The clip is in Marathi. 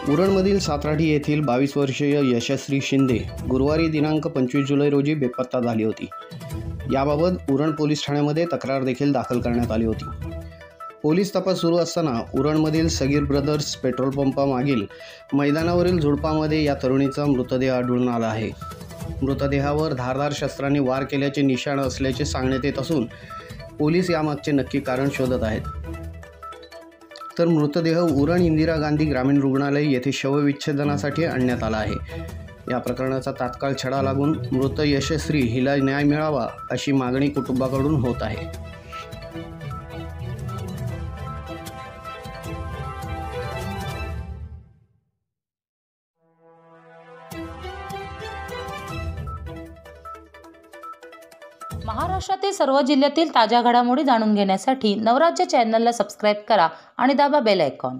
उरणमधील सातराठी येथील 22 वर्षीय यशस्वी शिंदे गुरुवारी दिनांक 25 जुलै रोजी बेपत्ता झाली होती। याबाबत उरण पोलीस ठाण्यामध्ये तक्रार देखील दाखल करण्यात आली होती। पोलीस तपास सुरू असताना उरणमधील सगीर ब्रदर्स पेट्रोल पंपामागील मैदानावरील झुडपामध्ये या तरुणीचा मृतदेह आढळून आला आहे। मृतदेहावर धारदार शस्त्रांनी वार केल्याचे निशाण असल्याचे सांगण्यात येत असून पोलीस यामागचे नक्की कारण शोधत आहेत। तर मृतदेह उरण इंदिरा गांधी ग्रामीण रुग्णालय येथे शवविच्छेदनासाठी आणण्यात आला आहे। या प्रकरणाचा तात्काळ छडा लागून मृत यशस्वी हिला न्याय मिळावा अशी मागणी कुटुंबाकडून होत आहे। महाराष्ट्रातील सर्व जिल्ह्यातील ताज्या घडामोडी जाणून घेण्यासाठी नवराज्य चॅनलला सबस्क्राईब करा आणि दाबा बेल आयकॉन।